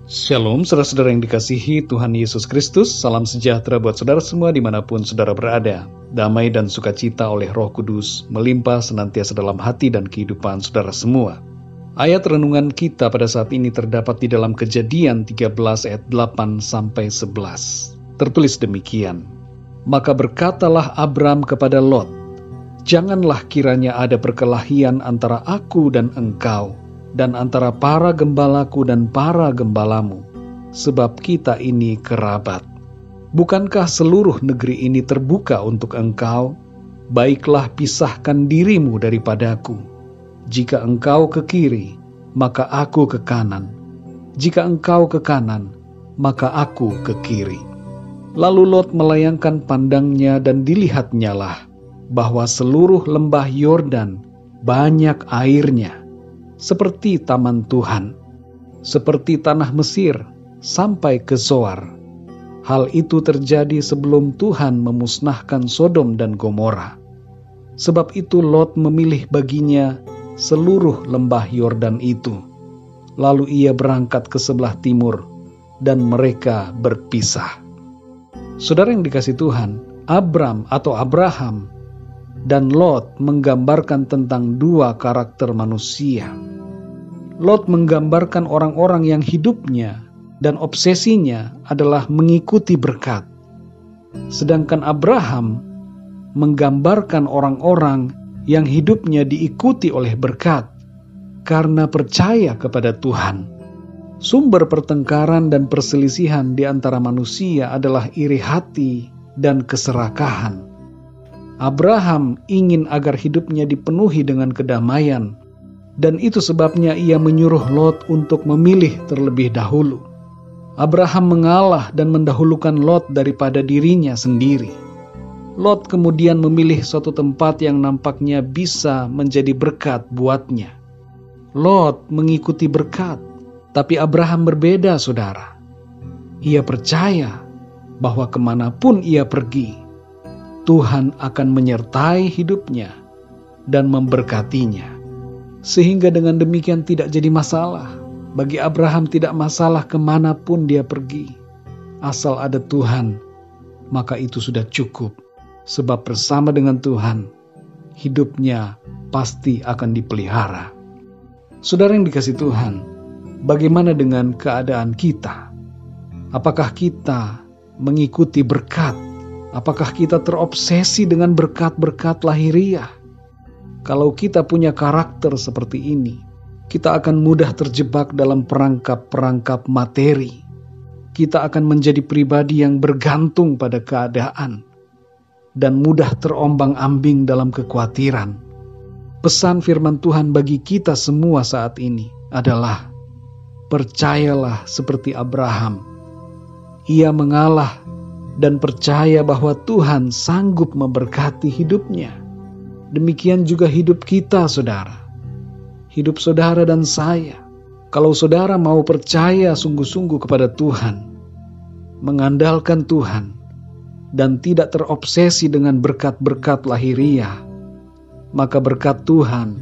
Shalom, saudara-saudara yang dikasihi Tuhan Yesus Kristus. Salam sejahtera buat saudara semua dimanapun saudara berada. Damai dan sukacita oleh Roh Kudus melimpah senantiasa dalam hati dan kehidupan saudara semua. Ayat renungan kita pada saat ini terdapat di dalam Kejadian 13 ayat 8-11. Tertulis demikian. Maka berkatalah Abram kepada Lot, janganlah kiranya ada perkelahian antara aku dan engkau, dan antara para gembalaku dan para gembalamu, sebab kita ini kerabat. Bukankah seluruh negeri ini terbuka untuk engkau? Baiklah pisahkan dirimu daripadaku. Jika engkau ke kiri, maka aku ke kanan. Jika engkau ke kanan, maka aku ke kiri. Lalu Lot melayangkan pandangnya dan dilihatnyalah bahwa seluruh lembah Yordan banyak airnya, seperti taman Tuhan, seperti tanah Mesir, sampai ke Zoar. Hal itu terjadi sebelum Tuhan memusnahkan Sodom dan Gomora. Sebab itu Lot memilih baginya seluruh lembah Yordan itu. Lalu ia berangkat ke sebelah timur, dan mereka berpisah. Saudara yang dikasihi Tuhan, Abram atau Abraham dan Lot menggambarkan tentang dua karakter manusia. Lot menggambarkan orang-orang yang hidupnya dan obsesinya adalah mengikuti berkat. Sedangkan Abraham menggambarkan orang-orang yang hidupnya diikuti oleh berkat karena percaya kepada Tuhan. Sumber pertengkaran dan perselisihan di antara manusia adalah iri hati dan keserakahan. Abraham ingin agar hidupnya dipenuhi dengan kedamaian, dan itu sebabnya ia menyuruh Lot untuk memilih terlebih dahulu. Abraham mengalah dan mendahulukan Lot daripada dirinya sendiri. Lot kemudian memilih suatu tempat yang nampaknya bisa menjadi berkat buatnya. Lot mengikuti berkat, tapi Abraham berbeda, saudara. Ia percaya bahwa kemanapun ia pergi, Tuhan akan menyertai hidupnya dan memberkatinya. Sehingga dengan demikian tidak jadi masalah. Bagi Abraham tidak masalah kemanapun dia pergi. Asal ada Tuhan, maka itu sudah cukup. Sebab bersama dengan Tuhan, hidupnya pasti akan dipelihara. Saudara yang dikasihi Tuhan, bagaimana dengan keadaan kita? Apakah kita mengikuti berkat? Apakah kita terobsesi dengan berkat-berkat lahiriah? Kalau kita punya karakter seperti ini, kita akan mudah terjebak dalam perangkap-perangkap materi. Kita akan menjadi pribadi yang bergantung pada keadaan dan mudah terombang-ambing dalam kekhawatiran. Pesan firman Tuhan bagi kita semua saat ini adalah, percayalah seperti Abraham. Ia mengalah dan percaya bahwa Tuhan sanggup memberkati hidupnya. Demikian juga hidup kita, saudara. Hidup saudara dan saya. Kalau saudara mau percaya sungguh-sungguh kepada Tuhan, mengandalkan Tuhan, dan tidak terobsesi dengan berkat-berkat lahiriah, maka berkat Tuhan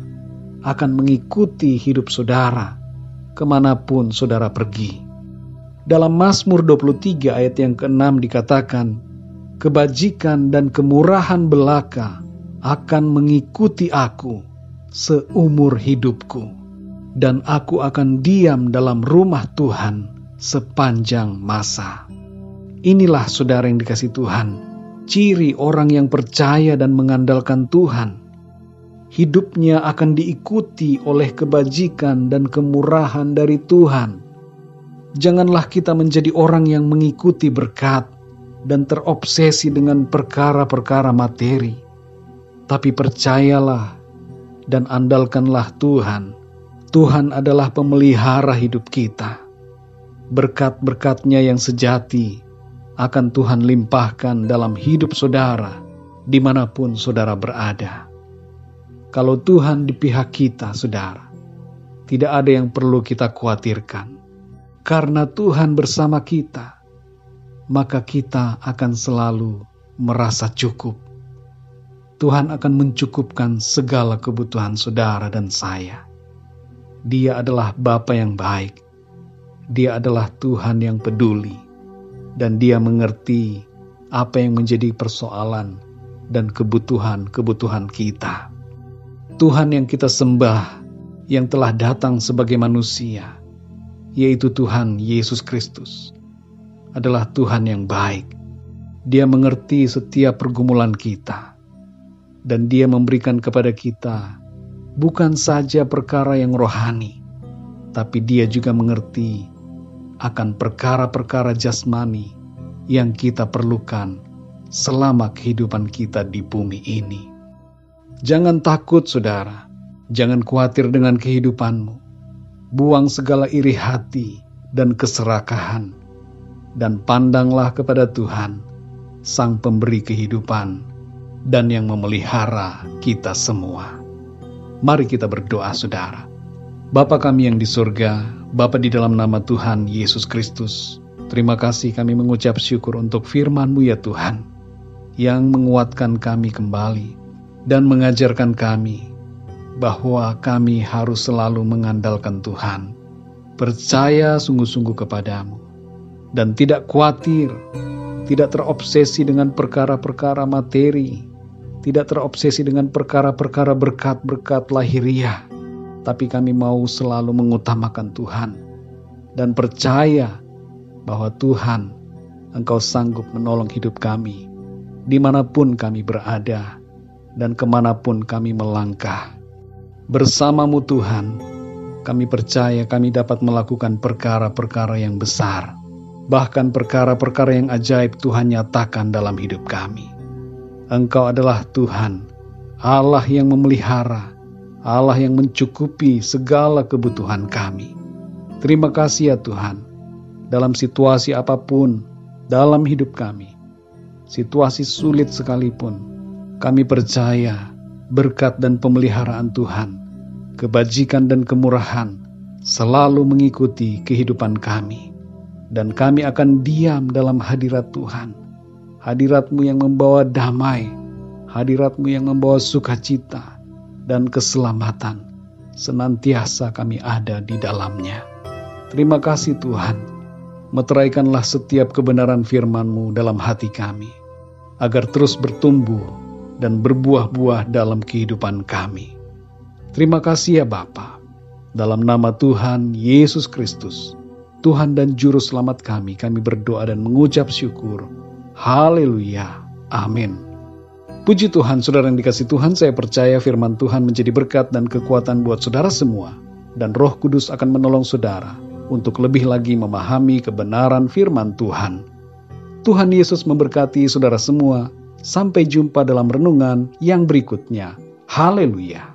akan mengikuti hidup saudara kemanapun saudara pergi. Dalam Mazmur 23 ayat yang ke-6 dikatakan, kebajikan dan kemurahan belaka akan mengikuti aku seumur hidupku, dan aku akan diam dalam rumah Tuhan sepanjang masa. Inilah saudara yang dikasihi Tuhan, ciri orang yang percaya dan mengandalkan Tuhan. Hidupnya akan diikuti oleh kebajikan dan kemurahan dari Tuhan. Janganlah kita menjadi orang yang mengikuti berkat dan terobsesi dengan perkara-perkara materi. Tapi percayalah dan andalkanlah Tuhan. Tuhan adalah pemelihara hidup kita. Berkat-berkat-Nya yang sejati akan Tuhan limpahkan dalam hidup saudara, dimanapun saudara berada. Kalau Tuhan di pihak kita, saudara, tidak ada yang perlu kita khawatirkan. Karena Tuhan bersama kita, maka kita akan selalu merasa cukup. Tuhan akan mencukupkan segala kebutuhan saudara dan saya. Dia adalah Bapa yang baik. Dia adalah Tuhan yang peduli, dan Dia mengerti apa yang menjadi persoalan dan kebutuhan-kebutuhan kita. Tuhan yang kita sembah, yang telah datang sebagai manusia, yaitu Tuhan Yesus Kristus, adalah Tuhan yang baik. Dia mengerti setiap pergumulan kita, dan Dia memberikan kepada kita bukan saja perkara yang rohani, tapi Dia juga mengerti akan perkara-perkara jasmani yang kita perlukan selama kehidupan kita di bumi ini. Jangan takut, saudara. Jangan khawatir dengan kehidupanmu. Buang segala iri hati dan keserakahan, dan pandanglah kepada Tuhan, Sang Pemberi kehidupan dan yang memelihara kita semua. Mari kita berdoa, saudara. Bapa kami yang di surga, Bapa di dalam nama Tuhan Yesus Kristus, terima kasih kami mengucap syukur untuk firman-Mu ya Tuhan, yang menguatkan kami kembali dan mengajarkan kami bahwa kami harus selalu mengandalkan Tuhan, percaya sungguh-sungguh kepadamu, dan tidak khawatir, tidak terobsesi dengan perkara-perkara materi, tidak terobsesi dengan perkara-perkara berkat-berkat lahiriah, tapi kami mau selalu mengutamakan Tuhan dan percaya bahwa Tuhan, Engkau sanggup menolong hidup kami dimanapun kami berada dan kemanapun kami melangkah. Bersama-Mu Tuhan, kami percaya kami dapat melakukan perkara-perkara yang besar, bahkan perkara-perkara yang ajaib Tuhan nyatakan dalam hidup kami. Engkau adalah Tuhan, Allah yang memelihara, Allah yang mencukupi segala kebutuhan kami. Terima kasih ya Tuhan, dalam situasi apapun dalam hidup kami, situasi sulit sekalipun, kami percaya berkat dan pemeliharaan Tuhan, kebajikan dan kemurahan selalu mengikuti kehidupan kami. Dan kami akan diam dalam hadirat Tuhan, hadirat-Mu yang membawa damai, hadirat-Mu yang membawa sukacita dan keselamatan, senantiasa kami ada di dalamnya. Terima kasih Tuhan, meteraikanlah setiap kebenaran firman-Mu dalam hati kami, agar terus bertumbuh dan berbuah-buah dalam kehidupan kami. Terima kasih ya Bapa, dalam nama Tuhan Yesus Kristus, Tuhan dan Juru Selamat kami berdoa dan mengucap syukur. Haleluya, amin. Puji Tuhan, saudara yang dikasihi Tuhan, saya percaya firman Tuhan menjadi berkat dan kekuatan buat saudara semua, dan Roh Kudus akan menolong saudara untuk lebih lagi memahami kebenaran firman Tuhan. Tuhan Yesus memberkati saudara semua. Sampai jumpa dalam renungan yang berikutnya. Haleluya.